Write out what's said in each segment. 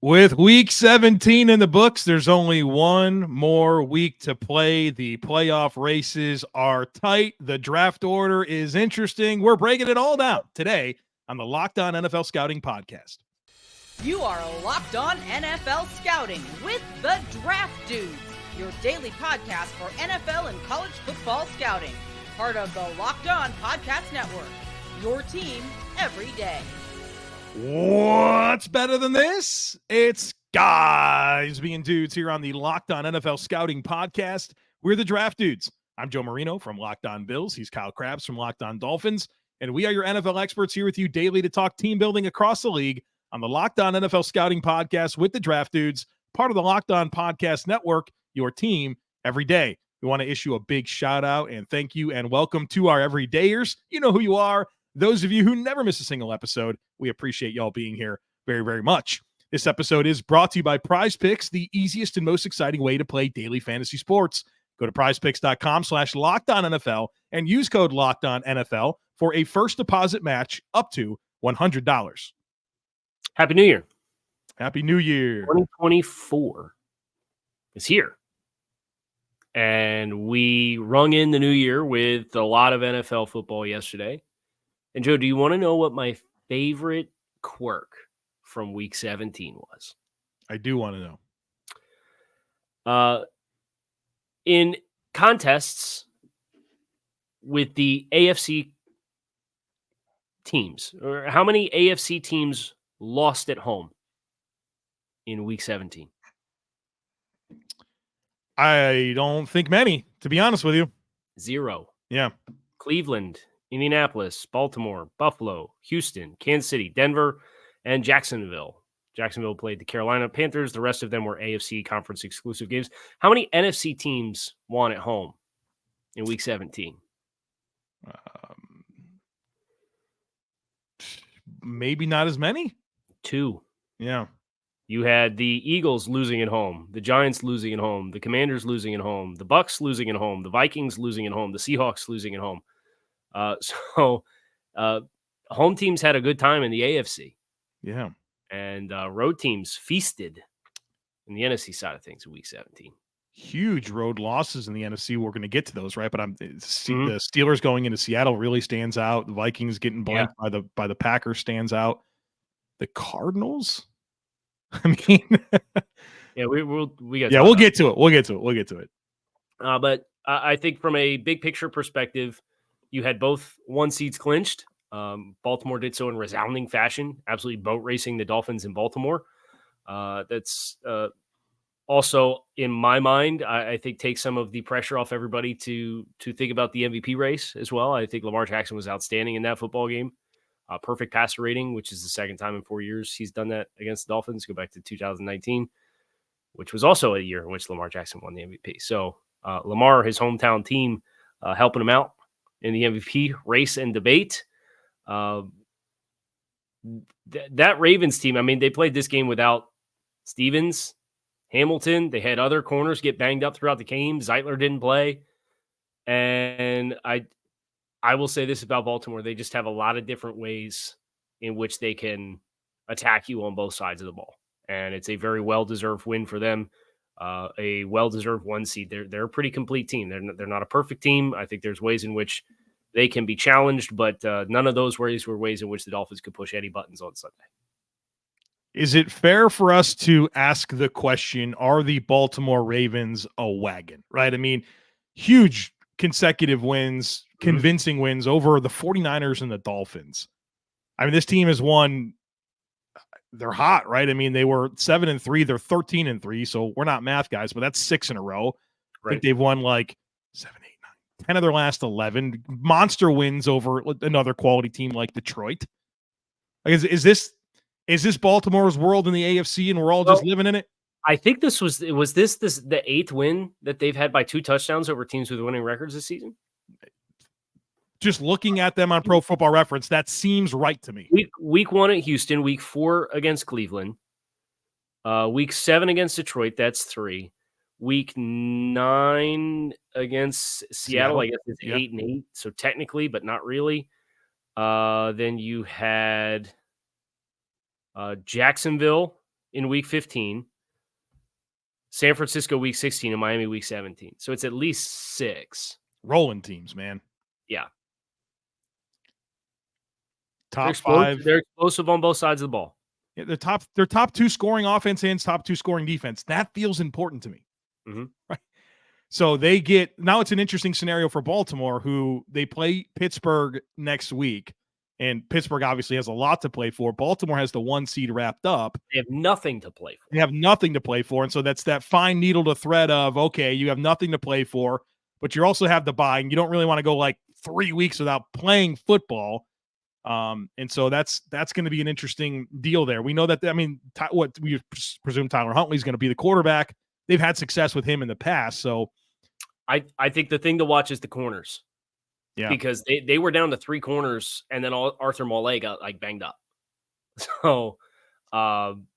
With week 17 in the books, there's only one more week to play. The playoff races are tight. The draft order is interesting. We're breaking it all down today on the Locked On NFL Scouting Podcast. You are Locked On NFL Scouting with the Draft Dudes, your daily podcast for NFL and college football scouting. Part of the Locked On Podcast Network, your team every day. What's better than this? It's guys being dudes here on the Locked On NFL Scouting Podcast. We're the Draft Dudes. I'm Joe Marino from Locked On Bills. He's Kyle Crabbs from Locked On Dolphins. And we are your NFL experts here with you daily to talk team building across the league on the Locked On NFL Scouting Podcast with the Draft Dudes, part of the Locked On Podcast Network, your team every day. We want to issue a big shout out and thank you and welcome to our everydayers. You know who you are. Those of you who never miss a single episode, we appreciate y'all being here very, very much. This episode is brought to you by PrizePicks, the easiest and most exciting way to play daily fantasy sports. Go to prizepicks.com/LockedOnNFL and use code LockedOnNFL for a first deposit match up to $100. Happy New Year. Happy New Year. 2024 is here. And we rung in the new year with a lot of NFL football yesterday. And Joe, do you want to know what my favorite quirk from week 17 was? I do want to know. In contests with the AFC teams, or how many AFC teams lost at home in week 17? I don't think many, to be honest with you. 0. Yeah. Cleveland, Indianapolis, Baltimore, Buffalo, Houston, Kansas City, Denver, and Jacksonville. Jacksonville played the Carolina Panthers. The rest of them were AFC conference exclusive games. How many NFC teams won at home in week 17? Maybe not as many. 2. Yeah. You had the Eagles losing at home, the Giants losing at home, the Commanders losing at home, the Bucks losing at home, the Vikings losing at home, the Seahawks losing at home. Home teams had a good time in the AFC. Yeah. And road teams feasted in the NFC side of things in week 17. Huge road losses in the NFC. We're going to get to those, right? But the Steelers going into Seattle really stands out. The Vikings getting blanked by the Packers stands out. The Cardinals? I mean, we'll get to it. We'll get to it. But I think from a big picture perspective, you had both one seeds clinched. Baltimore did so in resounding fashion, absolutely boat racing the Dolphins in Baltimore. That's also, in my mind, I think takes some of the pressure off everybody to think about the MVP race as well. I think Lamar Jackson was outstanding in that football game. Perfect passer rating, which is the second time in 4 years he's done that against the Dolphins. Go back to 2019, which was also a year in which Lamar Jackson won the MVP. So Lamar, his hometown team, helping him out in the MVP race and debate. That Ravens team, I mean, they played this game without Stevens, Hamilton. They had other corners get banged up throughout the game. Zeitler didn't play. And I will say this about Baltimore. They just have a lot of different ways in which they can attack you on both sides of the ball. And it's a very well-deserved win for them. A well-deserved one seed. They're a pretty complete team. They're not a perfect team. I think there's ways in which they can be challenged, but none of those ways were ways in which the Dolphins could push any buttons on Sunday. Is it fair for us to ask the question, are the Baltimore Ravens a wagon, right? I mean, huge consecutive wins, convincing wins over the 49ers and the Dolphins. I mean, this team has won. They're hot, right? I mean, they were 7-3. They're 13-3. So we're not math guys, but that's 6 in a row. Right. I think they've won like 7, 8, 9, 10 of their last 11 monster wins over another quality team like Detroit. Like, is this Baltimore's world in the AFC and we're all just living in it? I think this was the 8th win that they've had by 2 touchdowns over teams with winning records this season. Just looking at them on Pro Football Reference, that seems right to me. Week 1 at Houston, week 4 against Cleveland, week 7 against Detroit, that's 3. Week 9 against Seattle, I guess it's 8-8, so technically, but not really. Then you had Jacksonville in week 15, San Francisco week 16, and Miami week 17. So it's at least 6. Rolling teams, man. Yeah. Top 5. They're explosive on both sides of the ball. Yeah, they're top 2 scoring offense and top 2 scoring defense. That feels important to me. Mm-hmm. Right. So now it's an interesting scenario for Baltimore, who they play Pittsburgh next week. And Pittsburgh obviously has a lot to play for. Baltimore has the 1 seed wrapped up. They have nothing to play for. They have nothing to play for. And so that's that fine needle to thread of, okay, you have nothing to play for, but you also have the bye, and you don't really want to go like 3 weeks without playing football. And so that's going to be an interesting deal there. We know that, what we presume Tyler Huntley is going to be the quarterback. They've had success with him in the past. So I think the thing to watch is the corners. Yeah. Because they were down to 3 corners, and then Arthur Mollay got like banged up. So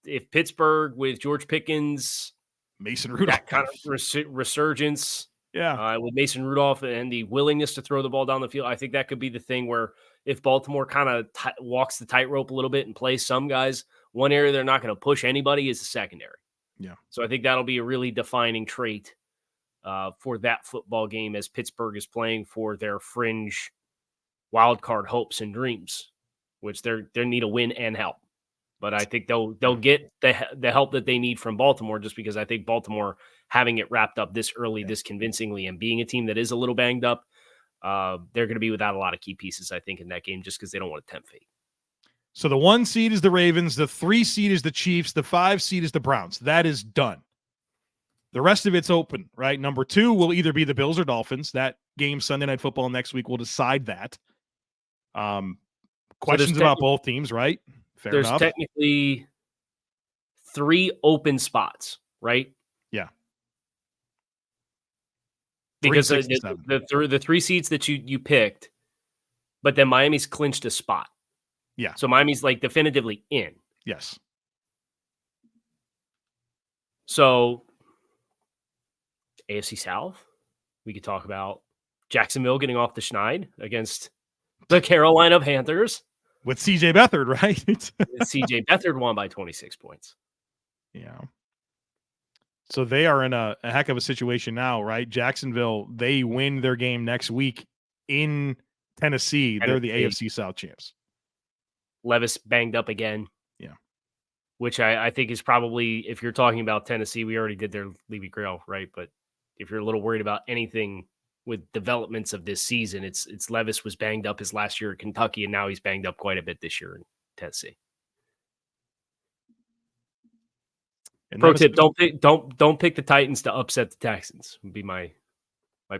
if Pittsburgh with George Pickens, Mason Rudolph, that kind of resurgence, with Mason Rudolph and the willingness to throw the ball down the field, I think that could be the thing where if Baltimore kind of walks the tightrope a little bit and plays some guys, one area they're not going to push anybody is the secondary. Yeah. So I think that'll be a really defining trait for that football game as Pittsburgh is playing for their fringe wild card hopes and dreams, which they need a win and help. But I think they'll get the help that they need from Baltimore, just because I think Baltimore having it wrapped up this early, this convincingly, and being a team that is a little banged up, they're going to be without a lot of key pieces, I think, in that game, just because they don't want to tempt fate. So the 1 seed is the Ravens, the 3 seed is the Chiefs, the 5 seed is the Browns. That is done. The rest of it's open, right? Number 2 will either be the Bills or Dolphins. That game, Sunday Night Football next week, will decide that. Questions about both teams, right? Fair enough. There's technically 3 open spots, right? Yeah. Because the 3 seats that you picked, but then Miami's clinched a spot. Yeah. So Miami's like definitively in. Yes. So AFC South, we could talk about Jacksonville getting off the schneid against the Carolina Panthers. With CJ Beathard, right? CJ Beathard won by 26 points. Yeah. So they are in a heck of a situation now, right? Jacksonville, they win their game next week in Tennessee. They're the AFC South champs. Levis banged up again. Yeah. Which I think is probably, if you're talking about Tennessee, we already did their Levy Grail, right? But if you're a little worried about anything with developments of this season, it's Levis was banged up his last year at Kentucky, and now he's banged up quite a bit this year in Tennessee. And pro tip: don't pick the Titans to upset the Texans. Would be my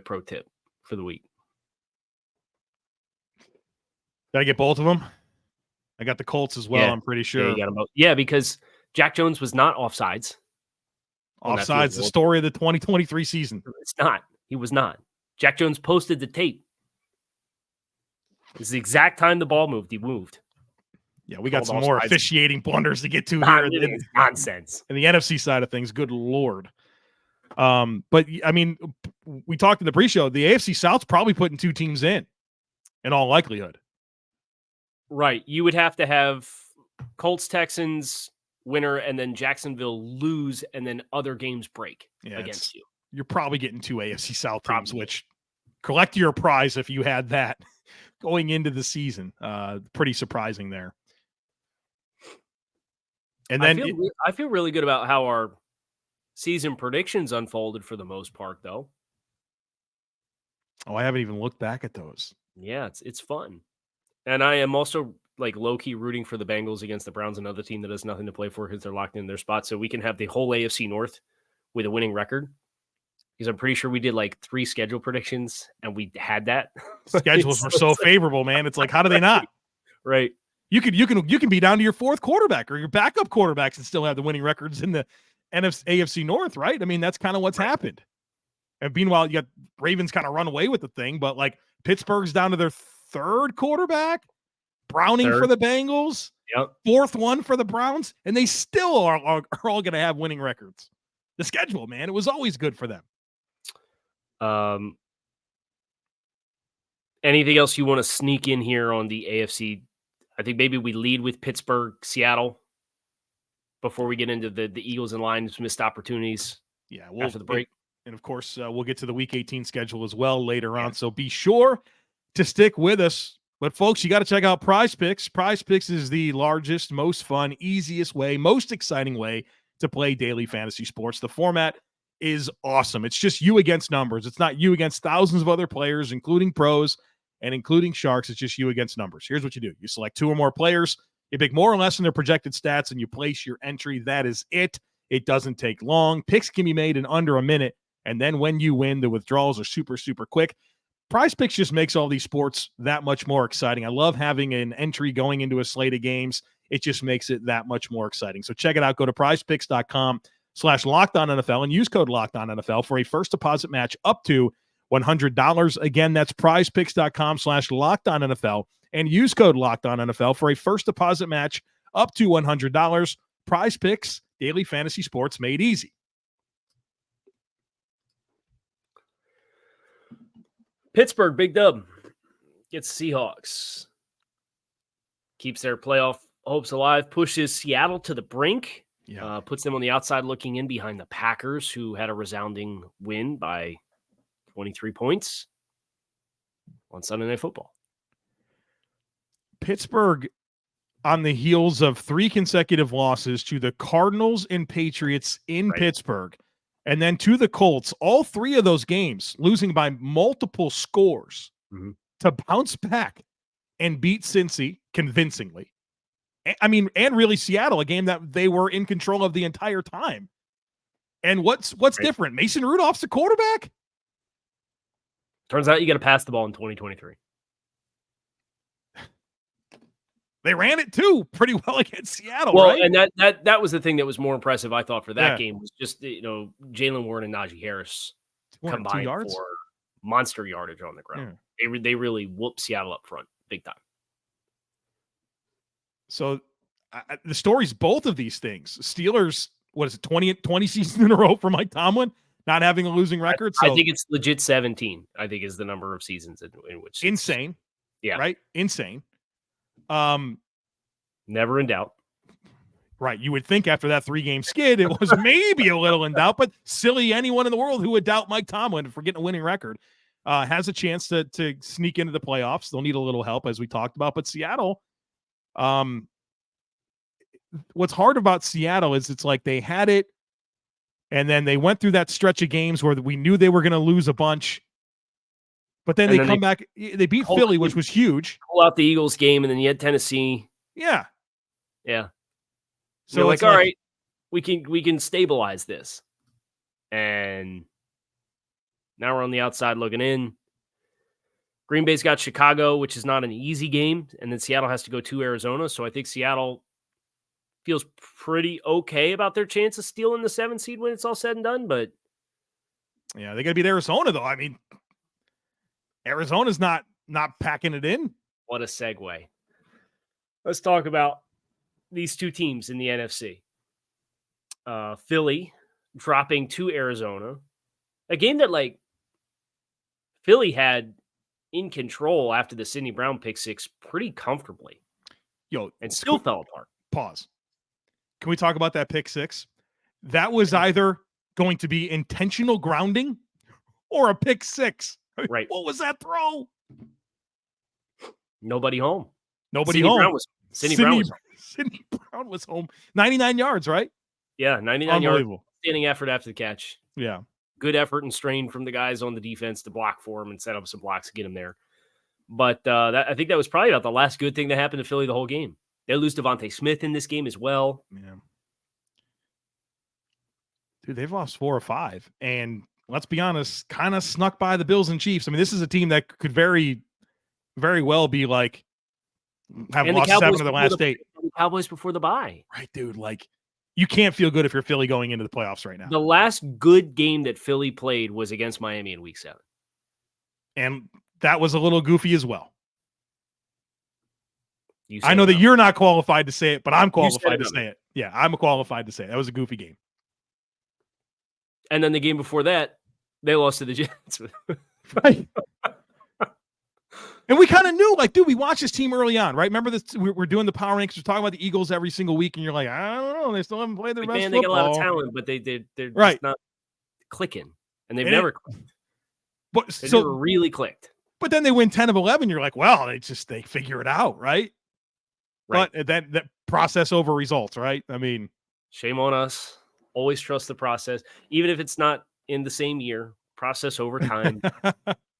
pro tip for the week. Did I get both of them? I got the Colts as well. Yeah. I'm pretty sure. Yeah, you got them both. Yeah, because Jack Jones was not offsides. Offsides, the story of the 2023 season. It's not. He was not. Jack Jones posted the tape. This is the exact time the ball moved. He moved. Yeah, we got some more officiating blunders to get to here. It's nonsense. And the NFC side of things, good Lord. But, I mean, we talked in the pre-show, the AFC South's probably putting 2 teams in all likelihood. Right. You would have to have Colts, Texans winner, and then Jacksonville lose, and then other games break against you. You're probably getting 2 AFC South teams, which collect your prize if you had that going into the season. Pretty surprising there. And then I feel really good about how our season predictions unfolded for the most part, though. Oh, I haven't even looked back at those. Yeah, it's fun. And I am also like low-key rooting for the Bengals against the Browns, another team that has nothing to play for because they're locked in their spot. So we can have the whole AFC North with a winning record. Because I'm pretty sure we did like 3 schedule predictions and we had that. Schedules were so favorable, man. It's like, how do they not? Right. You can be down to your 4th quarterback or your backup quarterbacks and still have the winning records in the AFC North, right? I mean, that's kind of what's happened. And meanwhile, you got Ravens kind of run away with the thing, but like Pittsburgh's down to their 3rd quarterback, Browning for the Bengals, 4th one for the Browns, and they still are all going to have winning records. The schedule, man, it was always good for them. Anything else you want to sneak in here on the AFC? I think maybe we lead with Pittsburgh, Seattle. before we get into the Eagles and Lions missed opportunities. Yeah, after the break. And of course, we'll get to the Week 18 schedule as well later on. So be sure to stick with us. But folks, you got to check out PrizePicks. PrizePicks is the largest, most fun, easiest way, most exciting way to play daily fantasy sports. The format is awesome. It's just you against numbers. It's not you against thousands of other players, including pros and including sharks. It's just you against numbers. Here's what you do. You select 2 or more players. You pick more or less in their projected stats, and you place your entry. That is it. It doesn't take long. Picks can be made in under a minute. And then when you win, the withdrawals are super, super quick. PrizePicks just makes all these sports that much more exciting. I love having an entry going into a slate of games. It just makes it that much more exciting. So check it out. Go to prizepicks.com/LockedOnNFL and use code LockedOnNFL for a first deposit match up to $100. Again, that's prizepicks.com/LockedOnNFL and use code LockedOnNFL for a first deposit match up to $100. PrizePicks, daily fantasy sports made easy. Pittsburgh, big dub. Gets Seahawks. Keeps their playoff hopes alive. Pushes Seattle to the brink. Puts them on the outside looking in behind the Packers, who had a resounding win by 23 points on Sunday Night Football. Pittsburgh, on the heels of 3 consecutive losses to the Cardinals and Patriots in Pittsburgh, and then to the Colts, all 3 of those games losing by multiple scores to bounce back and beat Cincy convincingly. I mean, and really Seattle, a game that they were in control of the entire time. And what's different? Mason Rudolph's the quarterback? Turns out you got to pass the ball in 2023. They ran it too pretty well against Seattle, well, right? And that was the thing that was more impressive, I thought, for that game was just, Jalen Warren and Najee Harris combined for monster yardage on the ground. Yeah. They really whooped Seattle up front big time. So the stories, both of these things, Steelers, what is it, 20 seasons in a row for Mike Tomlin, not having a losing record. So I think it's legit 17, I think is the number of seasons in which. Insane. Yeah. Right? Insane. Never in doubt. Right. You would think after that 3-game skid, it was maybe a little in doubt, but silly anyone in the world who would doubt Mike Tomlin for getting a winning record has a chance to sneak into the playoffs. They'll need a little help, as we talked about. But Seattle, what's hard about Seattle is it's like they had it, and then they went through that stretch of games where we knew they were going to lose a bunch. But then they come back. They beat Philly, which was huge. Pull out the Eagles game, and then you had Tennessee. Yeah. So all right, we can stabilize this. And now we're on the outside looking in. Green Bay's got Chicago, which is not an easy game, and then Seattle has to go to Arizona. So I think Seattle feels pretty okay about their chance of stealing the 7 seed when it's all said and done. But yeah, they got to beat Arizona, though. I mean, Arizona's not packing it in. What a segue. Let's talk about these 2 teams in the NFC. Philly dropping to Arizona. A game that, Philly had in control after the Sidney Brown pick 6 pretty comfortably. And still fell apart. Pause. Can we talk about that pick 6? That was either going to be intentional grounding or a pick 6. Right. What was that throw? Nobody home. Nobody home. Sidney Brown was home. 99 yards, right? Yeah, 99 yards. Standing effort after the catch. Yeah. Good effort and strain from the guys on the defense to block for him and set up some blocks to get him there. But I think that was probably about the last good thing that happened to Philly the whole game. They lose Devontae Smith in this game as well. Yeah. Dude, they've lost 4 or 5. And let's be honest, kind of snuck by the Bills and Chiefs. I mean, this is a team that could very, very well be have lost 7 of their last 8. The Cowboys before the bye. Right, dude. You can't feel good if you're Philly going into the playoffs right now. The last good game that Philly played was against Miami in Week 7. And that was a little goofy as well. I know that you're not qualified to say it, but I'm qualified to say it. Yeah, I'm qualified to say it. That was a goofy game. And then the game before that, they lost to the Jets. Right. And we kind of knew, like, dude, we watched this team early on, right? Remember this? We're doing the power rankings. We're talking about the Eagles every single week, and you're like, I don't know, they still haven't played their best football. They got a lot of talent, but they're right. just not clicking, and they've never clicked. But they never really clicked. But then they win 10 of 11. You're like, well, they figure it out, right? But that process over results, right? I mean, shame on us. Always trust the process, even if it's not in the same year. Process over time.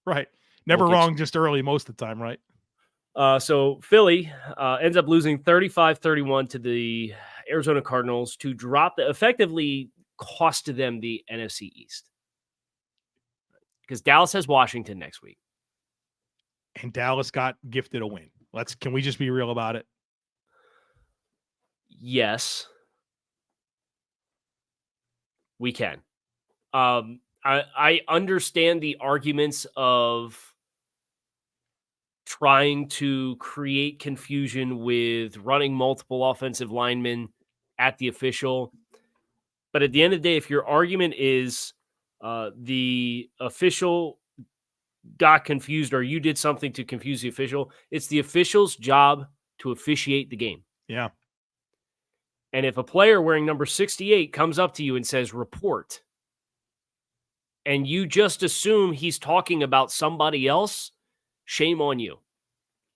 Right. Never wrong, just early most of the time, right? So Philly ends up losing 35-31 to the Arizona Cardinals to effectively cost them the NFC East. Because Dallas has Washington next week. And Dallas got gifted a win. Can we just be real about it? Yes. We can. I understand the arguments of trying to create confusion with running multiple offensive linemen at the official. But at the end of the day, if your argument is the official got confused or you did something to confuse the official, it's the official's job to officiate the game. Yeah. And if a player wearing number 68 comes up to you and says, report, and you just assume he's talking about somebody else, shame on you.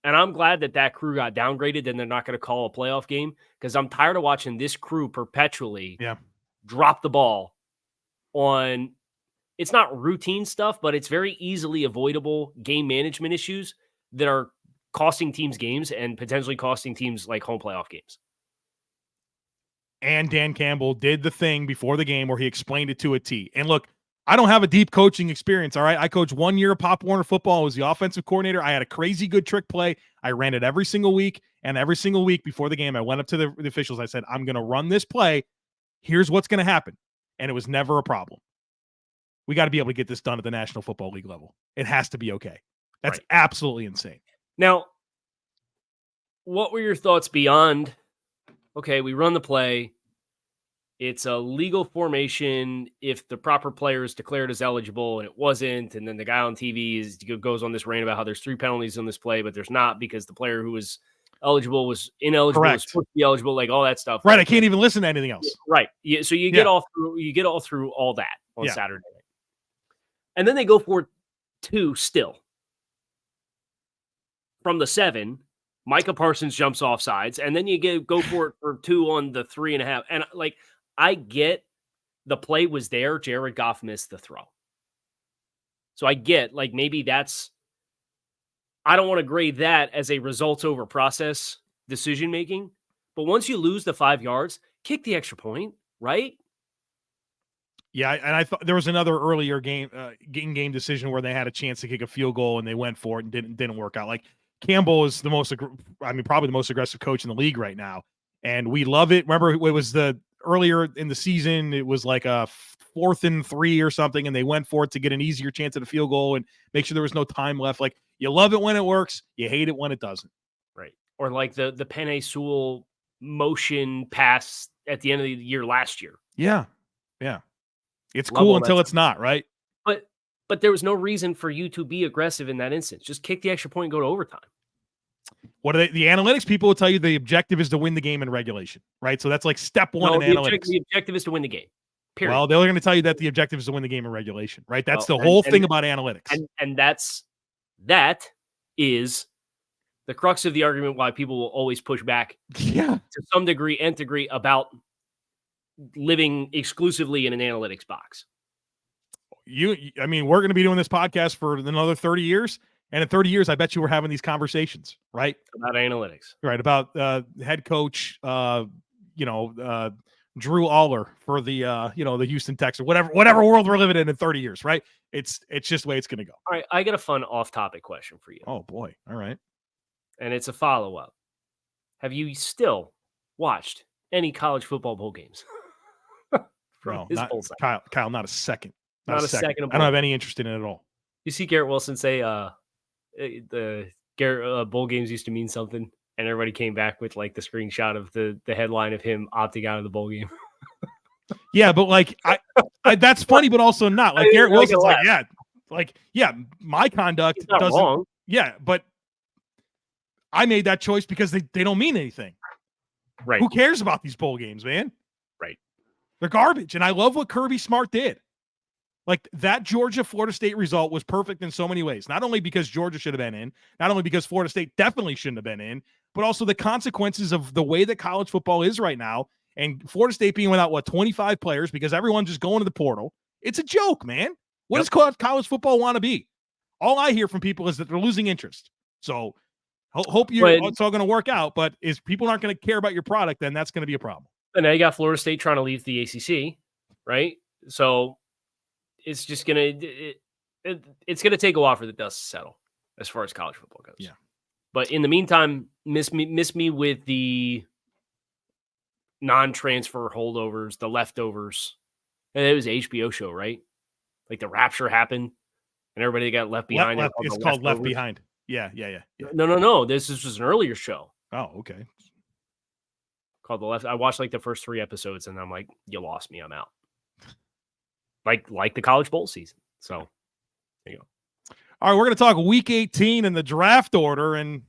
And I'm glad that crew got downgraded and they're not going to call a playoff game, because I'm tired of watching this crew perpetually drop the ball on, it's not routine stuff, but it's very easily avoidable game management issues that are costing teams games and potentially costing teams like home playoff games. And Dan Campbell did the thing before the game where he explained it to a T. And look, I don't have a deep coaching experience, all right? I coached 1 year of Pop Warner football. I was the offensive coordinator. I had a crazy good trick play. I ran it every single week, and every single week before the game, I went up to the officials. I said, I'm going to run this play. Here's what's going to happen. And it was never a problem. We got to be able to get this done at the National Football League level. It has to be okay. That's absolutely insane. Now, what were your thoughts beyond, okay, we run the play, it's a legal formation if the proper player is declared as eligible and it wasn't, and then the guy on TV goes on this rant about how there's 3 penalties on this play, but there's not because the player who was eligible was ineligible, was supposed to be eligible, like all that stuff. Right, I can't even listen to anything else. Right. Yeah, so you get all through all that on Saturday night. And then they go for 2 still. From the 7, Micah Parsons jumps off sides, and then you go for it for 2 on the 3.5. And like, I get the play was there. Jared Goff missed the throw. So I get, like, maybe that's, I don't want to grade that as a results over process decision making. But once you lose the 5 yards, kick the extra point, right? Yeah, and I thought there was another earlier game decision where they had a chance to kick a field goal and they went for it and didn't work out. Like, Campbell is probably the most aggressive coach in the league right now, and we love it. Remember, it was earlier in the season, it was like a 4th and 3 or something, and they went for it to get an easier chance at a field goal and make sure there was no time left. Like, you love it when it works, you hate it when it doesn't. Right. Or like the Penei Sewell motion pass at the end of the year last year. Yeah. Yeah. It's cool until it's not, right? But there was no reason for you to be aggressive in that instance. Just kick the extra point and go to overtime. What are the analytics people will tell you the objective is to win the game in regulation, right? So that's like step 1 in analytics. The objective is to win the game. Period. Well, they're going to tell you that the objective is to win the game in regulation, right? That's the whole thing about analytics. And that is the crux of the argument why people will always push back to some degree, nth degree, about living exclusively in an analytics box. We're going to be doing this podcast for another 30 years. And in 30 years, I bet you we're having these conversations, right? About analytics. Right. About head coach, Drew Aller for the Houston Texans, whatever world we're living in 30 years, right? It's just the way it's going to go. All right. I got a fun off-topic question for you. Oh, boy. All right. And it's a follow-up. Have you still watched any college football bowl games? No, Kyle, not a second. Not a second. I don't have any interest in it at all. You see Garrett Wilson say the Garrett bowl games used to mean something, and everybody came back with like the screenshot of the headline of him opting out of the bowl game. Yeah, but like I that's funny, but also not. Like Garrett Wilson's my conduct doesn't. Wrong. Yeah, but I made that choice because they don't mean anything. Right. Who cares about these bowl games, man? Right. They're garbage. And I love what Kirby Smart did. Like, that Georgia-Florida State result was perfect in so many ways. Not only because Georgia should have been in, not only because Florida State definitely shouldn't have been in, but also the consequences of the way that college football is right now. And Florida State being without, 25 players because everyone's just going to the portal. It's a joke, man. What does college football want to be? All I hear from people is that they're losing interest. So hope it's all going to work out. But if people aren't going to care about your product, then that's going to be a problem. And now you got Florida State trying to leave the ACC, right? So it's just going to it's going to take a while for the dust to settle as far as college football goes. Yeah. But in the meantime, miss me with the non-transfer holdovers, the leftovers. And it was an HBO show, right? Like the rapture happened and everybody got left behind. It's called Left Behind. Yeah. No. This was an earlier show. Oh, okay. Called The Left. I watched like the first 3 episodes and I'm like, you lost me. I'm out. Like the college bowl season. So there you go. All right, we're going to talk Week 18 and the draft order and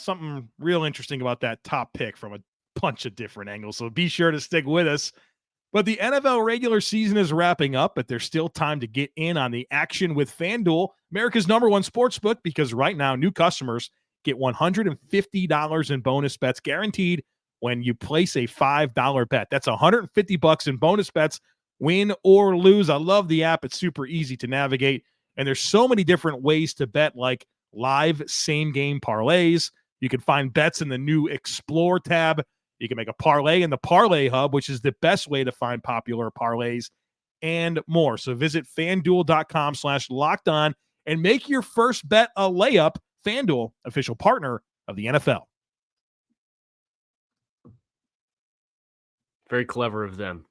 something real interesting about that top pick from a bunch of different angles. So be sure to stick with us. But the NFL regular season is wrapping up, but there's still time to get in on the action with FanDuel, America's #1 sportsbook, because right now new customers get $150 in bonus bets guaranteed when you place a $5 bet. That's $150 in bonus bets, win or lose. I love the app. It's super easy to navigate. And there's so many different ways to bet, like live same-game parlays. You can find bets in the new Explore tab. You can make a parlay in the Parlay Hub, which is the best way to find popular parlays, and more. So visit FanDuel.com/lockedon and make your first bet a layup. FanDuel, official partner of the NFL. Very clever of them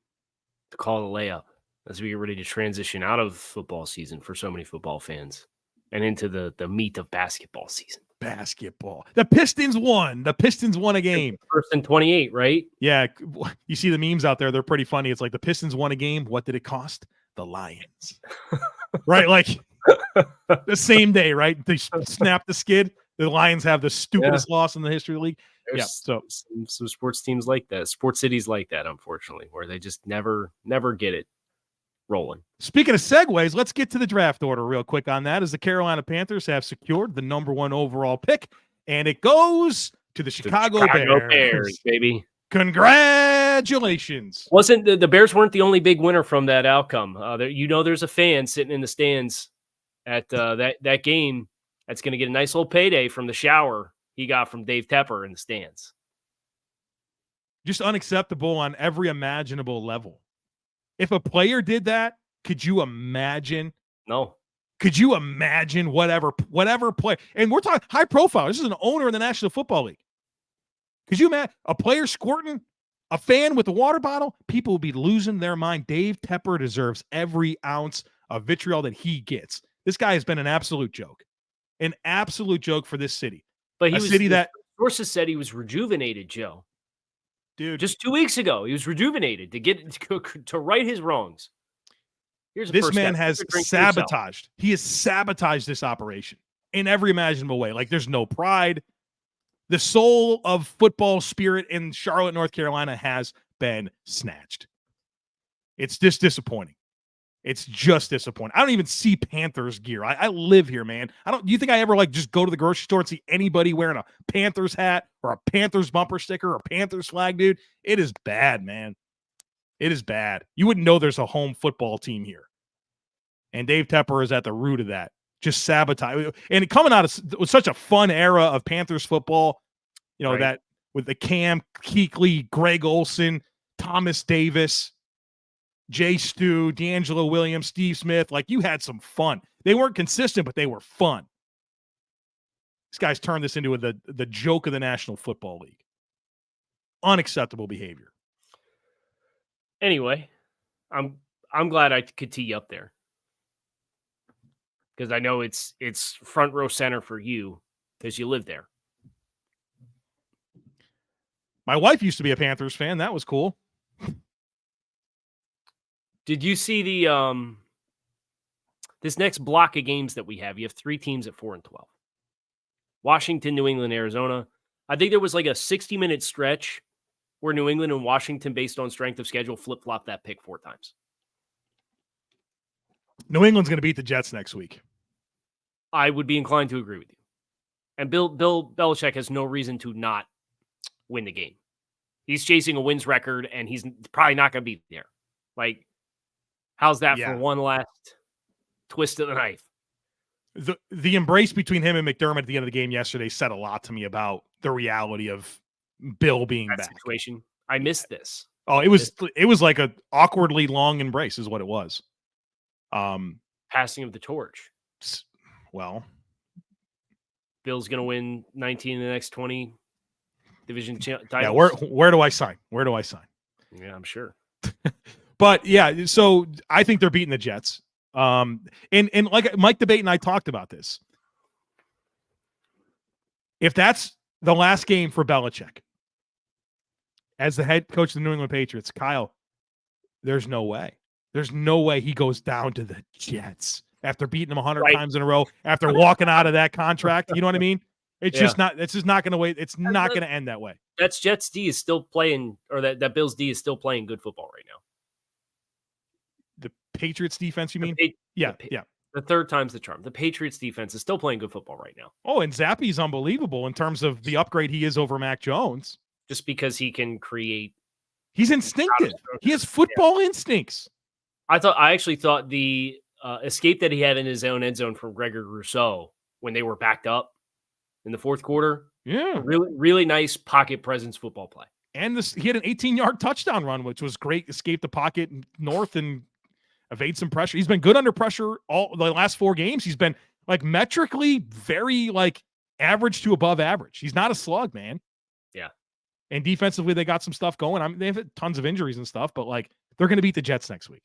to call it a layup as we get ready to transition out of football season for so many football fans and into the meat of basketball season. Basketball. The Pistons won. The Pistons won a game. First and 28, right? Yeah. You see the memes out there. They're pretty funny. It's like the Pistons won a game. What did it cost? The Lions. Right? Like the same day, right? They snap the skid. The Lions have the stupidest loss in the history of the league. There's some sports teams like that, sports cities like that, unfortunately, where they just never get it rolling. Speaking of segues, let's get to the draft order real quick on that, as the Carolina Panthers have secured the #1 overall pick, and it goes to the Chicago Bears, baby. Congratulations. Wasn't the Bears weren't the only big winner from that outcome. There's a fan sitting in the stands at that game that's going to get a nice little payday from the shower he got from Dave Tepper in the stands. Just unacceptable on every imaginable level. If a player did that, could you imagine? No. Could you imagine whatever player? And we're talking high profile. This is an owner in the National Football League. Could you imagine a player squirting a fan with a water bottle? People would be losing their mind. Dave Tepper deserves every ounce of vitriol that he gets. This guy has been an absolute joke. An absolute joke for this city. But sources said he was rejuvenated, Joe. Dude, just 2 weeks ago, he was rejuvenated to right his wrongs. This man has sabotaged. He has sabotaged this operation in every imaginable way. Like, there's no pride. The soul of football spirit in Charlotte, North Carolina has been snatched. It's just disappointing. It's just disappointing. I don't even see Panthers gear. I live here, man. Do you think I ever just go to the grocery store and see anybody wearing a Panthers hat or a Panthers bumper sticker or a Panthers flag, dude? It is bad, man. It is bad. You wouldn't know there's a home football team here. And Dave Tepper is at the root of that. Just sabotage. And coming out of such a fun era of Panthers football, right, that with the Cam Kuechly, Greg Olson, Thomas Davis, Jay Stu, D'Angelo Williams, Steve Smith, you had some fun. They weren't consistent, but they were fun. This guy's turned this into the joke of the National Football League. Unacceptable behavior. Anyway, I'm glad I could tee you up there, because I know it's front row center for you because you live there. My wife used to be a Panthers fan. That was cool. Did you see the this next block of games that we have? You have 3 teams at 4-12. Washington, New England, Arizona. I think there was like a 60-minute stretch where New England and Washington, based on strength of schedule, flip-flopped that pick 4 times. New England's going to beat the Jets next week. I would be inclined to agree with you. And Bill Belichick has no reason to not win the game. He's chasing a wins record, and he's probably not going to be there. Like, how's that for one last twist of the knife? The embrace between him and McDermott at the end of the game yesterday said a lot to me about the reality of Bill being that back. Situation. I missed this. Oh, it was like a awkwardly long embrace is what it was. Passing of the torch. Well, Bill's going to win 19 in the next 20 division titles. Yeah, where do I sign? Where do I sign? Yeah, I'm sure. But yeah, so I think they're beating the Jets. And like Mike Debate and I talked about this. If that's the last game for Belichick as the head coach of the New England Patriots, Kyle, there's no way. There's no way he goes down to the Jets after beating them 100 times in a row, after walking out of that contract. You know what I mean? It's just not going to wait. It's not going to end that way. That's Jets D is still playing, or that Bills D is still playing good football right now. The Patriots defense, you mean? Yeah. The third time's the charm. The Patriots defense is still playing good football right now. Oh, and Zappi's unbelievable in terms of the upgrade he is over Mac Jones. Just because he can create. He's instinctive. He has football instincts. I actually thought the escape that he had in his own end zone from Gregory Rousseau when they were backed up in the fourth quarter. Yeah. Really, really nice pocket presence football play. And he had an 18-yard touchdown run, which was great. Escape the pocket north and evade some pressure. He's been good under pressure all the last 4 games. He's been like metrically very like average to above average. He's not a slug, man. Yeah. And defensively, they got some stuff going. I mean, they have tons of injuries and stuff, but like they're going to beat the Jets next week.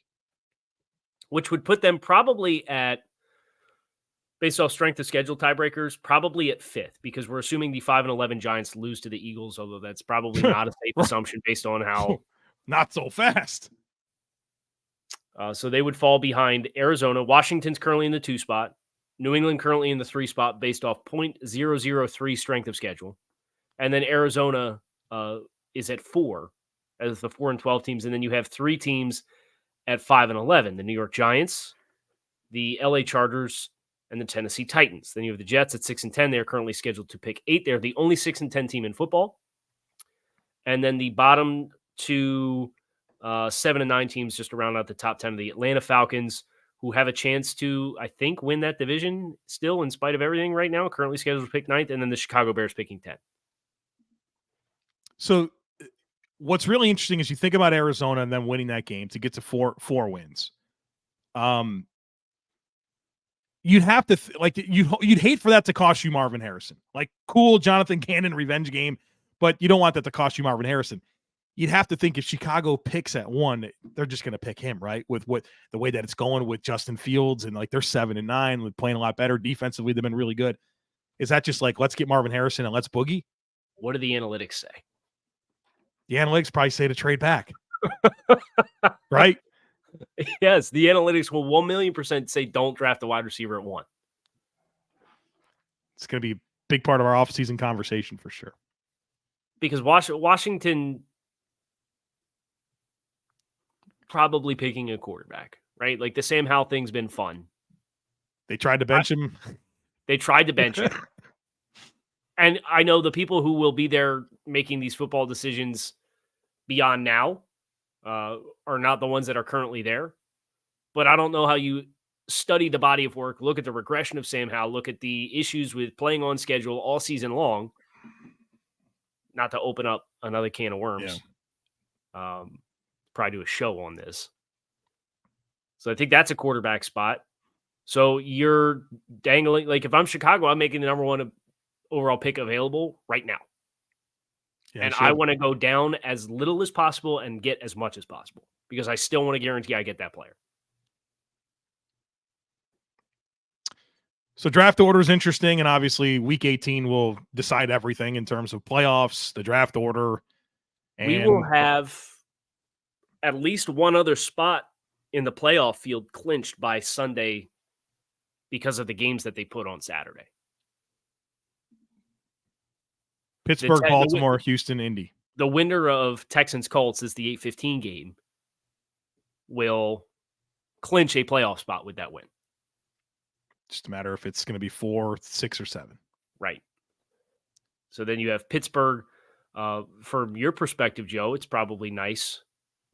Which would put them probably at, based off strength of schedule tiebreakers, probably at 5th, because we're assuming the 5-11 Giants lose to the Eagles, although that's probably not a safe assumption based on how. Not so fast. So they would fall behind Arizona. Washington's currently in the 2 spot. New England currently in the 3 spot based off .003 strength of schedule. And then Arizona is at 4 as the 4-12 teams. And then you have 3 teams at 5-11, the New York Giants, the LA Chargers, and the Tennessee Titans. Then you have the Jets at 6-10. They are currently scheduled to pick 8. They're the only 6-10 team in football. And then the bottom 2 7-9 teams just to round out the top 10 of the Atlanta Falcons, who have a chance to, I think, win that division still in spite of everything right now, currently scheduled to pick 9th, and then the Chicago Bears picking 10. So what's really interesting is you think about Arizona and then winning that game to get to four wins. You'd have to you'd hate for that to cost you Marvin Harrison. Like, cool, Jonathan Gannon revenge game, but you don't want that to cost you Marvin Harrison. You'd have to think if Chicago picks at 1, they're just going to pick him, right? With the way that it's going with Justin Fields, and like they're 7-9, with playing a lot better defensively, they've been really good. Is that just like, let's get Marvin Harrison and let's boogie? What do the analytics say? The analytics probably say to trade back, right? Yes, the analytics will 1,000,000% say don't draft a wide receiver at 1. It's going to be a big part of our offseason conversation for sure. Because Washington probably picking a quarterback, right? Like the Sam Howell thing's been fun. They tried to bench him. They tried to bench him. And I know the people who will be there making these football decisions beyond now are not the ones that are currently there. But I don't know how you study the body of work, look at the regression of Sam Howell, look at the issues with playing on schedule all season long, not to open up another can of worms. Yeah. Probably do a show on this. So I think that's a quarterback spot. So you're dangling, like if I'm Chicago, I'm making the number 1 overall pick available right now. Yeah, and I want to go down as little as possible and get as much as possible because I still want to guarantee I get that player. So draft order is interesting, and obviously week 18 will decide everything in terms of playoffs, the draft order. And we will have at least one other spot in the playoff field clinched by Sunday because of the games that they put on Saturday. Pittsburgh, Baltimore, Houston, Indy. The winner of Texans Colts is the 8:15 game. Will clinch a playoff spot with that win. Just a matter if it's going to be 4, 6, or 7. Right. So then you have Pittsburgh. From your perspective, Joe, it's probably nice.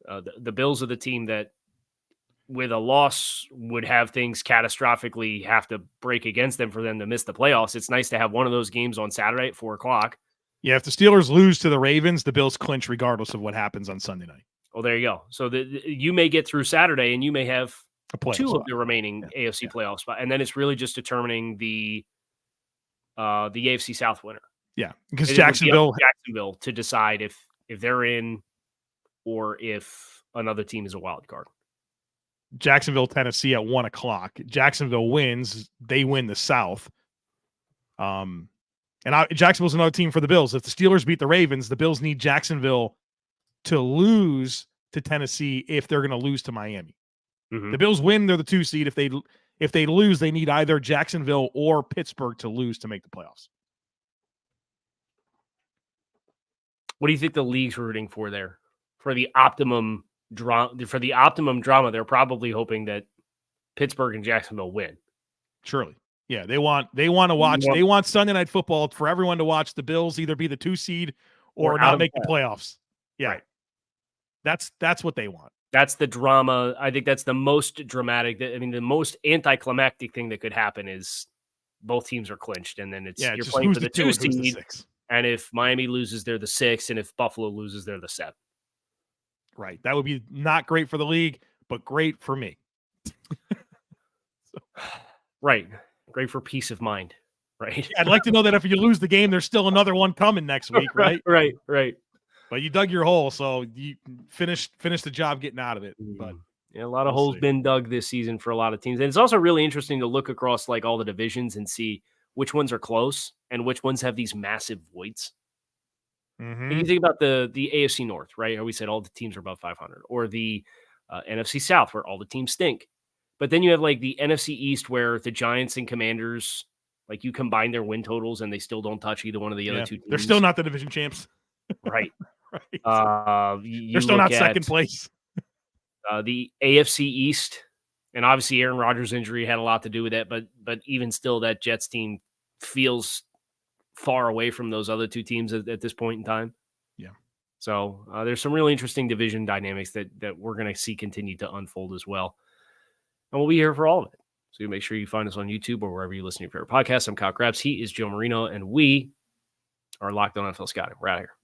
The Bills are the team that, with a loss, would have things catastrophically have to break against them for them to miss the playoffs. It's nice to have one of those games on Saturday at 4:00. Yeah, if the Steelers lose to the Ravens, the Bills clinch regardless of what happens on Sunday night. Well, there you go. So you may get through Saturday and you may have two of the remaining AFC playoff spot, and then it's really just determining the AFC South winner. Yeah, because Jacksonville to decide if they're in or if another team is a wild card. Jacksonville, Tennessee at 1:00. Jacksonville wins; they win the South. Jacksonville's another team for the Bills. If the Steelers beat the Ravens, the Bills need Jacksonville to lose to Tennessee if they're going to lose to Miami. Mm-hmm. The Bills win; they're the 2 seed. If they lose, they need either Jacksonville or Pittsburgh to lose to make the playoffs. What do you think the league's rooting for there? For the optimum drama, they're probably hoping that Pittsburgh and Jacksonville win. Surely. Yeah, they want to watch. They want Sunday Night Football for everyone to watch the Bills either be the 2 seed or not make the playoffs. Yeah. Right. That's what they want. That's the drama. I think that's the most dramatic. I mean, the most anticlimactic thing that could happen is both teams are clinched, and then you're playing for the 2 seed. And if Miami loses, they're the 6, and if Buffalo loses, they're the 7. Right. That would be not great for the league, but great for me. Right. Great for peace of mind. Right. I'd like to know that if you lose the game, there's still another one coming next week, right? Right. But you dug your hole, so you finished the job getting out of it. But a lot of holes been dug this season for a lot of teams. And it's also really interesting to look across like all the divisions and see which ones are close and which ones have these massive voids. Mm-hmm. If you think about the AFC North, right? How we said all the teams are above 500, or the NFC South where all the teams stink. But then you have like the NFC East where the Giants and Commanders, like you combine their win totals and they still don't touch either one of the other two teams. They're still not the division champs. Right. Right. They're still not second place. The AFC East, and obviously Aaron Rodgers' injury had a lot to do with that, but even still, that Jets team feels far away from those other two teams at this point in time. Yeah. So there's some really interesting division dynamics that we're going to see continue to unfold as well. And we'll be here for all of it. So make sure you find us on YouTube or wherever you listen to your favorite podcast. I'm Kyle Crabbs. He is Joe Marino, and we are Locked On NFL Scouting. We're out of here.